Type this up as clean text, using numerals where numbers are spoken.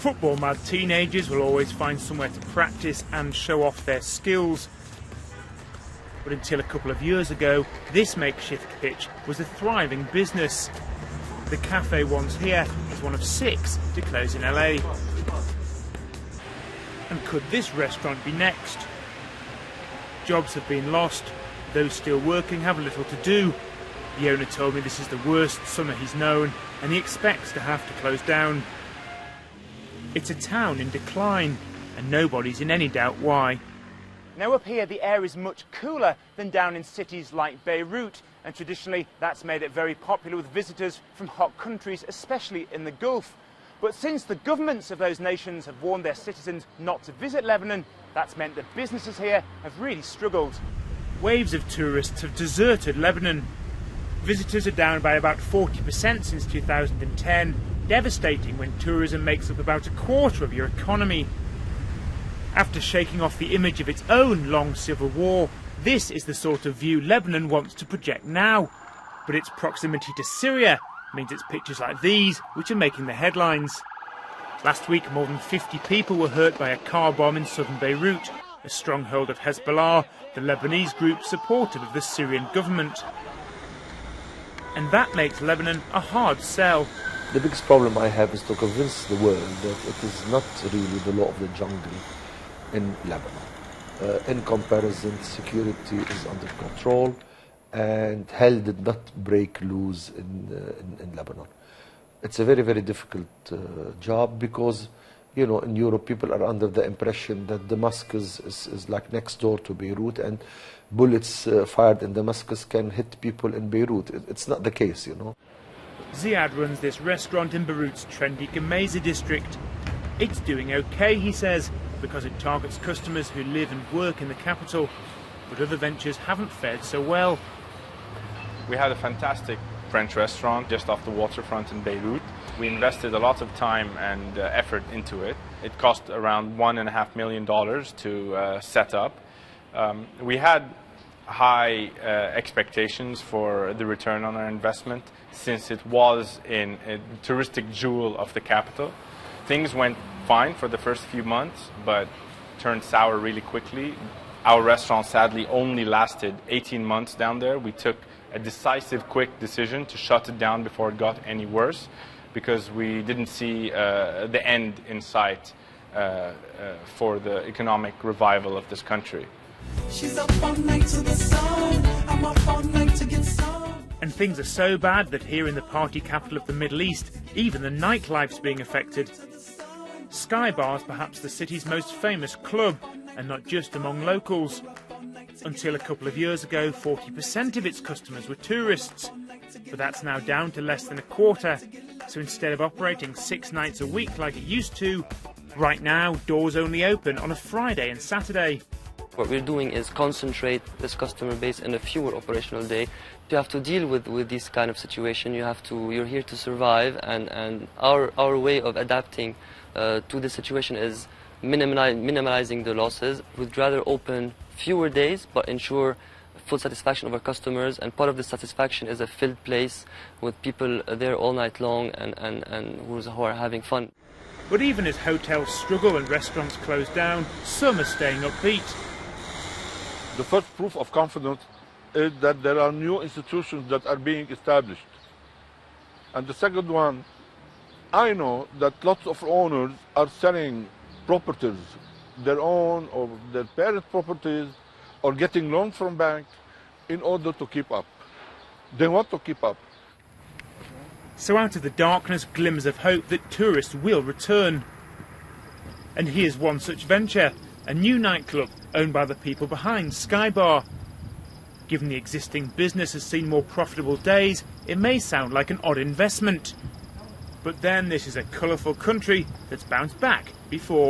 Football-mad teenagers will always find somewhere to practice and show off their skills. But until a couple of years ago, this makeshift pitch was a thriving business. The cafe once here was one of 6 to close in LA. And could this restaurant be next? Jobs have been lost. Those still working have little to do. The owner told me this is the worst summer he's known, and he expects to have to close down. It's a town in decline, and nobody's in any doubt why. Now up here the air is much cooler than down in cities like Beirut, and traditionally that's made it very popular with visitors from hot countries, especially in the Gulf. But since the governments of those nations have warned their citizens not to visit Lebanon, that's meant that businesses here have really struggled. Waves of tourists have deserted Lebanon. Visitors are down by about 40% since 2010, devastating when tourism makes up about a quarter of your economy. After shaking off the image of its own long civil war, this is the sort of view Lebanon wants to project now. But its proximity to Syria means it's pictures like these which are making the headlines. Last week, more than 50 people were hurt by a car bomb in southern Beirut, a stronghold of Hezbollah, the Lebanese group supportive of the Syrian government. And that makes Lebanon a hard sell. The biggest problem I have is to convince the world that it is not really the law of the jungle in Lebanon. In comparison, security is under control, and hell did not break loose in Lebanon. It's a very, very difficult job because, you know, in Europe people are under the impression that Damascus is like next door to Beirut, and bullets fired in Damascus can hit people in Beirut. It's not the case, you know. Ziad runs this restaurant in Beirut's trendy Gemeza district. It's doing okay, he says, because it targets customers who live and work in the capital. But other ventures haven't fared so well. We had a fantastic French restaurant just off the waterfront in Beirut. We invested a lot of time and effort into it. It cost around $1.5 million to set up. We had high expectations for the return on our investment since it was in a touristic jewel of the capital. Things went fine for the first few months, but turned sour really quickly. Our restaurant sadly only lasted 18 months down there. We took a decisive, quick decision to shut it down before it got any worse, because we didn't see the end in sight for the economic revival of this country. She's up all night to the sun. I'm up all night to get some. And things are so bad that here in the party capital of the Middle East, even the nightlife's being affected. Sky Bar's perhaps the city's most famous club, and not just among locals. Until a couple of years ago, 40% of its customers were tourists. But that's now down to less than a quarter. So instead of operating 6 nights a week like it used to, right now doors only open on a Friday and Saturday. What we're doing is concentrate this customer base in a fewer operational day. You have to deal with this kind of situation. You're here to survive, and our way of adapting to the situation is minimizing the losses. We'd rather open fewer days but ensure full satisfaction of our customers, and part of the satisfaction is a filled place with people there all night long and who are having fun. But even as hotels struggle and restaurants close down, some are staying upbeat. The first proof of confidence is that there are new institutions that are being established. And the second one, I know that lots of owners are selling properties, their own or their parent properties, or getting loans from banks in order to keep up. They want to keep up. So out of the darkness, glimmers of hope that tourists will return. And here's one such venture, a new nightclub owned by the people behind Sky Bar. Given the existing business has seen more profitable days, it may sound like an odd investment. But then this is a colourful country that's bounced back before.